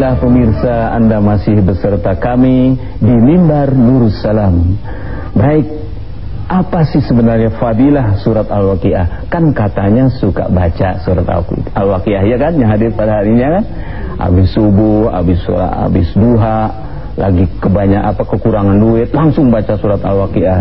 Alhamdulillah pemirsa, Anda masih beserta kami di Mimbar Nurus Salam. Baik, apa sih sebenarnya fadilah surat Al-Waqiah? Kan katanya suka baca surat Al-Waqiah, ya kan? Yang hadir pada harinya kan? Habis subuh, habis duha, lagi kekurangan duit, langsung baca surat Al-Waqiah.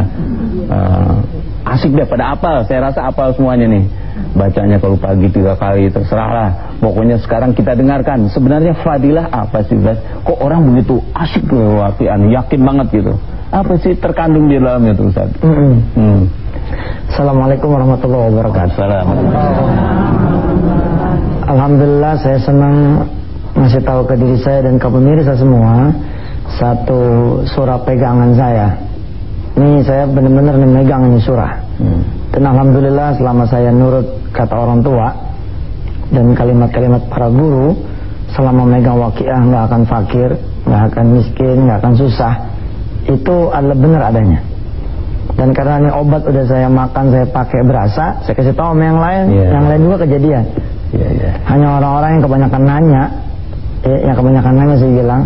Asik deh, pada apal, saya rasa apal semuanya nih. Bacanya kalau pagi 3 kali, terserahlah. Pokoknya sekarang kita dengarkan sebenarnya fadilah apa sih, Bas? Kok orang begitu asik Al-Waqiah, yakin banget gitu. Apa sih terkandung di dalamnya tuh, Ustaz? Assalamualaikum warahmatullahi wabarakatuh. Alhamdulillah, saya senang ngasih tahu ke diri saya dan ke pemirsa semua satu surah pegangan saya. Ini saya benar-benar memegang ini surah. Dan alhamdulillah selama saya nurut kata orang tua dan kalimat-kalimat para guru, selama memegang Waqiah nggak akan fakir, nggak akan miskin, nggak akan susah. Itu adalah benar adanya. Dan karena ini obat udah saya makan, saya pakai berasa, saya kasih tahu sama yang lain, yang lain juga kejadian. Hanya orang-orang yang kebanyakan nanya, yang kebanyakan nanya saya bilang,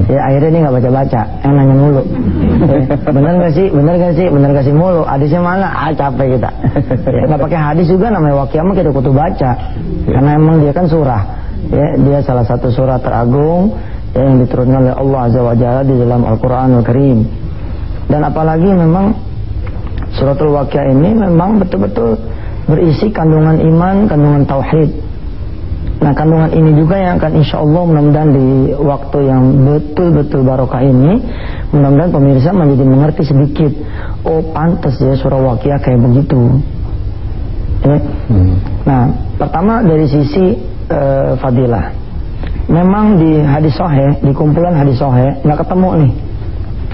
akhirnya ini nggak baca-baca, yang nanya mulu. Bener nggak sih, bener nggak sih mulu. Hadisnya mana? Capek kita. Nggak pakai hadis juga, namanya Waqiah mah kita kudu baca, karena emang dia kan surah. Dia salah satu surah teragung yang diturunkan oleh Allah Azza wa Jalla di dalam Al-Quranul Karim. Dan apalagi memang suratul Waqiah ini memang betul-betul berisi kandungan iman, kandungan tauhid. Nah, kandungan ini juga yang akan insya Allah mudah-mudahan di waktu yang betul-betul barokah ini, mudah-mudahan pemirsa menjadi mengerti sedikit. Oh, pantas ya surah Waqiah kayak begitu. Nah, pertama dari sisi fadilah. Memang di hadis sahih, di kumpulan hadis sahih nggak ketemu nih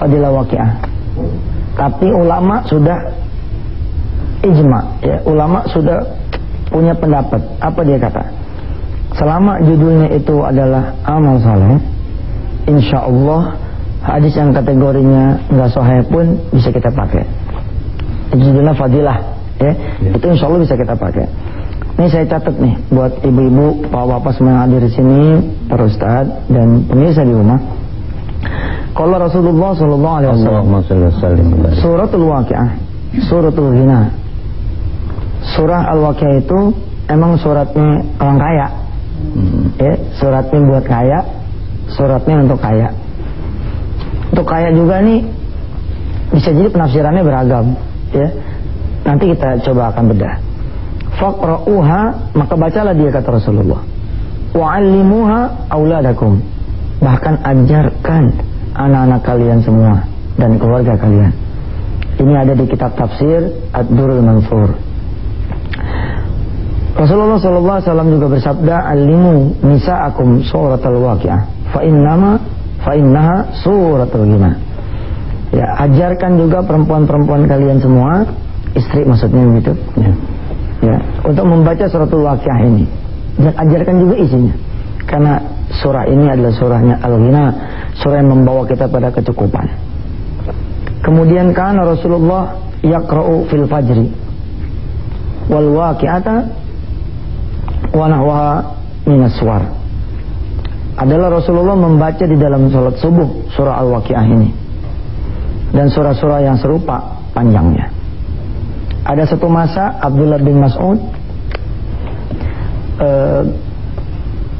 fadilah Waqiah. Tapi ulama sudah ijma, ulama sudah punya pendapat. Apa dia kata? Selama judulnya itu adalah amal saleh, insya Allah hadis yang kategorinya nggak sahih pun bisa kita pakai. Judulnya fadilah, itu insya Allah bisa kita pakai. Ini saya catat nih buat ibu-ibu, bapak-bapak semua yang hadir di sini, para ustadz dan pemirsa di rumah. Kalau Rasulullah Sallallahu Alaihi Wasallam, suratul Waqiah, suratul Ghina, surah Al-Waqiah itu emang suratnya orang kaya. Suratnya buat kaya, suratnya untuk kaya. Untuk kaya juga nih bisa jadi penafsirannya beragam, Nanti kita coba akan bedah. Faqra'uha, maka bacalah dia, kata Rasulullah. Wa'allimuha auladakum, bahkan ajarkan anak-anak kalian semua dan keluarga kalian. Ini ada di kitab tafsir Ad-Durrul Mansur. Rasulullah SAW juga bersabda, "Allimu nisa'akum suratul Waqiah, fa innaha suratul Ghina." Ajarkan juga perempuan-perempuan kalian semua, istri maksudnya begitu. Untuk membaca suratul Waqiah ini. Dan ajarkan juga isinya. Karena surah ini adalah surahnya Al-Ghina, surah yang membawa kita pada kecukupan. Kemudian kana Rasulullah yaqra'u fil fajri wal waqi'ata wa nahwaha minas suwar. Adalah Rasulullah membaca di dalam salat subuh surah Al-Waqiah ini. Dan surah-surah yang serupa panjangnya. Ada satu masa Abdullah bin Mas'ud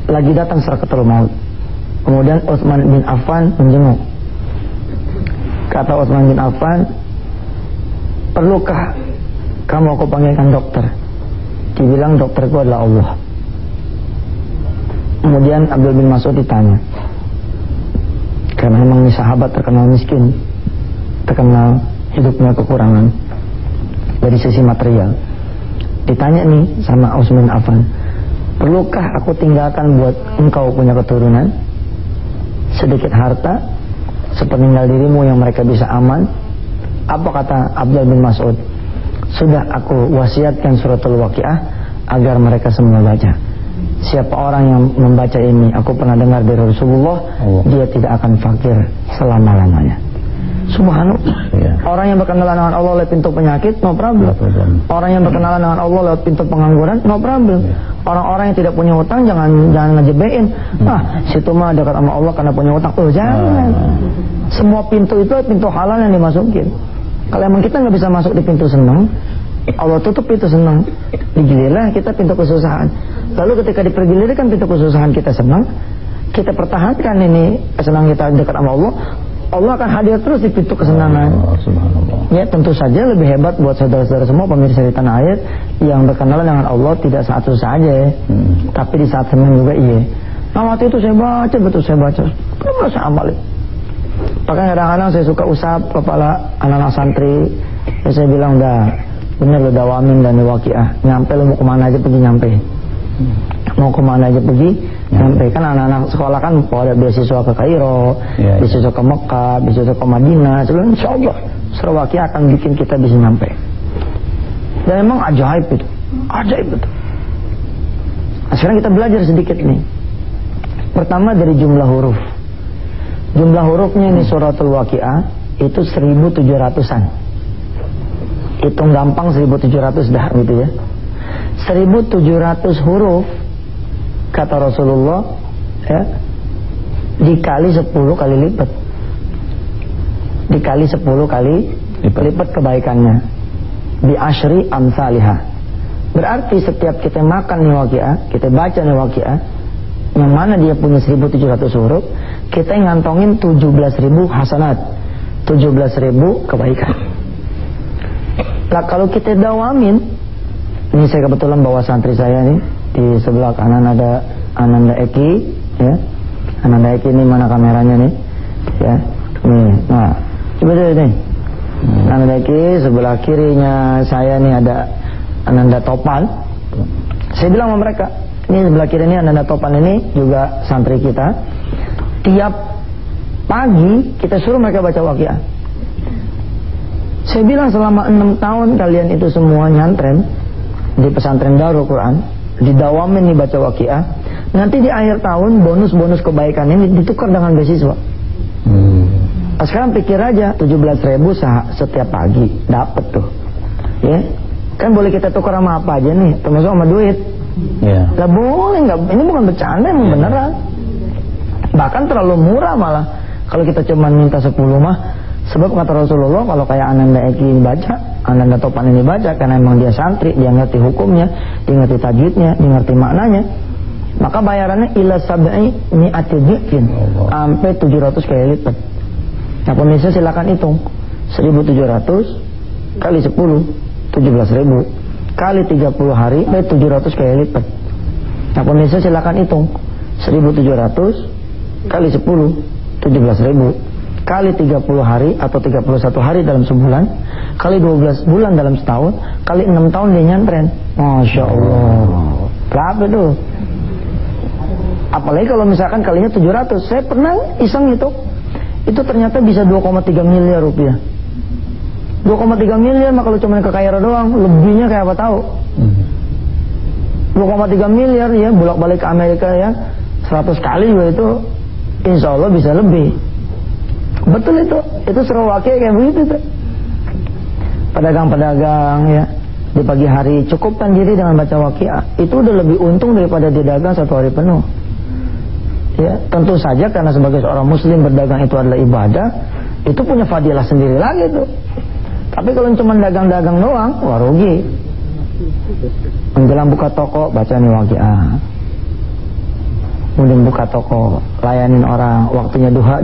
lagi datang sakaratul maut. Kemudian Utsman bin Affan menjenguk. Kata Utsman bin Affan, "Perlukah kamu aku panggilkan dokter?" Dibilang dokterku adalah Allah. Kemudian Abdullah bin Mas'ud ditanya, karena memang ini sahabat terkenal miskin, terkenal hidupnya kekurangan dari sisi material. Ditanya nih sama Utsman bin Affan, "Perlukah aku tinggalkan buat engkau punya keturunan sedikit harta sepeninggal dirimu yang mereka bisa aman?" Apa kata Abdullah bin Mas'ud? "Sudah aku wasiatkan suratul Waqiah agar mereka semua baca. Siapa orang yang membaca ini, aku pernah dengar dari Rasulullah, dia tidak akan fakir selama-lamanya." Subhanallah. Orang yang berkenalan dengan Allah lewat pintu penyakit, no problem. Orang yang berkenalan dengan Allah lewat pintu pengangguran, no problem. Orang-orang yang tidak punya hutang jangan ngejebein. Situ mah dekat sama Allah karena punya hutang. Jangan. Semua pintu itu pintu halal yang dimasukin. Kalau emang kita nggak bisa masuk di pintu senang, Allah tutup pintu senang. Digilirlah kita pintu kesusahan. Lalu ketika dipergilirkan pintu kesusahan kita senang, kita pertahankan ini kesenangan kita dekat sama Allah, Allah akan hadir terus di pintu kesenangan. Ya, tentu saja lebih hebat buat saudara-saudara semua pemirsa di tanah air yang berkenalan dengan Allah tidak saat susah aja, tapi di saat senang juga iya. Nah, waktu itu saya baca, betul saya baca, terus saya amalin. Bahkan kadang-kadang saya suka usap kepala anak-anak santri, ya saya bilang udah bener lo dawamin dan waqiah, nyampe lo mau kemana aja pergi nyampe. Mau kemana aja pergi nyampe. Kan anak-anak sekolah kan pada beasiswa ke Kairo, beasiswa ke Mekah, beasiswa ke Madinah. Sebelum insyaallah surah Waqiah akan bikin kita bisa nyampe. Dan memang ajaib itu, ajaib itu. Nah, sekarang kita belajar sedikit nih. Pertama dari jumlah huruf. Jumlah hurufnya ini suratul Waqiah itu 1700-an. Hitung gampang 1700 dah gitu ya. 1700 huruf kata Rasulullah ya, dikali 10 kali lipat, dikali 10 kali lipat kebaikannya, bi asyri amsalihah. Berarti setiap kita makan nih Waqiah, kita baca nih Waqiah, yang mana dia punya 1700 huruf, kita ngantongin 17.000 hasanat, 17.000 kebaikan. Lah kalau kita dawamin, ini saya kebetulan bawa santri saya nih, di sebelah kanan ada Ananda Eki, ya. Ananda Eki ini mana kameranya nih, ya. Nih, nah, coba deh nih. Ananda Eki, sebelah kirinya saya nih ada Ananda Topan. Saya bilang sama mereka, ini sebelah kiri ini Ananda Topan ini juga santri kita. Tiap pagi kita suruh mereka baca Waqiah. Saya bilang selama 6 tahun kalian itu semua nyantren di pesantren Darul Quran, didawamin nih baca Waqiah, nanti di akhir tahun bonus-bonus kebaikan ini ditukar dengan beasiswa. Nah, sekarang pikir aja 17.000 setiap pagi dapat tuh, ya kan boleh kita tukar sama apa aja nih, termasuk sama duit. Lah boleh nggak? Ini bukan bercanda, emang beneran. Bahkan terlalu murah malah kalau kita cuma minta 10 mah. Sebab kata Rasulullah, kalau kayak Ananda Eki ini baca, Ananda Topan ini baca, karena emang dia santri, dia ngerti hukumnya, dia ngerti tajwidnya, dia ngerti maknanya, maka bayarannya ila sab'i mi'ati dhi'fin, sampai 700 kali lipat. Nah, pemirsa silakan hitung 1700 kali 10 17.000 kali 30 hari sampai 700 kali lipat. Nah, pemirsa silakan hitung 1700 kali 10 17.000 kali 30 hari atau 31 hari dalam sebulan, kali 12 bulan dalam setahun, kali 6 tahun dia nyantren. Masya Allah, berapa itu? Apalagi kalau misalkan kalinya 700. Saya pernah iseng itu ternyata bisa 2,3 miliar rupiah. 2,3 miliar mah kalau cuma ke Kairo doang, lebihnya kayak apa tahu? 2,3 miliar ya, bolak-balik ke Amerika ya 100 kali juga itu insya Allah bisa lebih. Betul itu surah Waqiah kayak begitu tuh. Pedagang-pedagang ya di pagi hari cukupkan diri dengan baca Waqiah, itu udah lebih untung daripada dia dagang 1 hari penuh. Ya, tentu saja karena sebagai seorang muslim berdagang itu adalah ibadah, itu punya fadilah sendiri lagi tuh. Tapi kalau cuma dagang-dagang doang, wah rugi. Menjelang buka toko baca nih Waqiah. Kemudian buka toko, layanin orang, waktunya duha,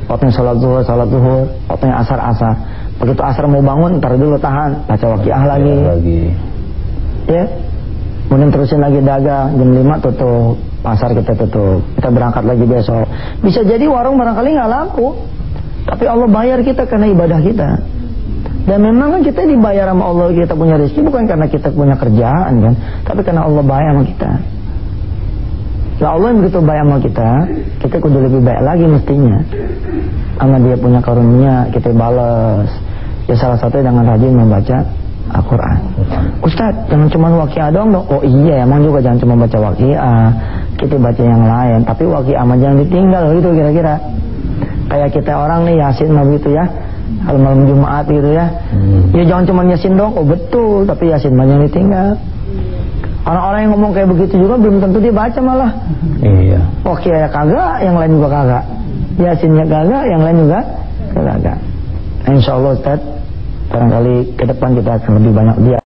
waktunya sholat zuhur, waktunya asar. Begitu asar mau bangun, ntar dulu tahan, baca Waqiah lagi. Ya. Kemudian terusin lagi dagang, jam 5 tutup, pasar kita tutup, kita berangkat lagi besok. Bisa jadi warung barangkali nggak laku, tapi Allah bayar kita karena ibadah kita. Dan memang kan kita dibayar sama Allah, kita punya rezeki bukan karena kita punya kerjaan kan, tapi karena Allah bayar sama kita. Nah, Allah yang begitu baik sama kita kudu lebih baik lagi mestinya. Sama dia punya karunia, kita balas. Ya salah satunya dengan rajin membaca Al-Quran. Ustaz, jangan cuma Waqiah doang dong. Oh iya, emang juga jangan cuma baca Waqiah, kita baca yang lain. Tapi Waqiah jangan ditinggal gitu kira-kira. Kayak kita orang nih Yasin mah gitu ya, kalau malam Jumat gitu ya. Ya jangan cuma Yasin dong, oh betul, tapi Yasin banyak ditinggal. Orang-orang yang ngomong kayak begitu juga belum tentu dia baca malah. Iya. Oke ya kagak, yang lain juga kagak. Yasinnya kagak, yang lain juga kagak. Insya Allah Ustaz, barangkali ke depan kita akan lebih banyak dia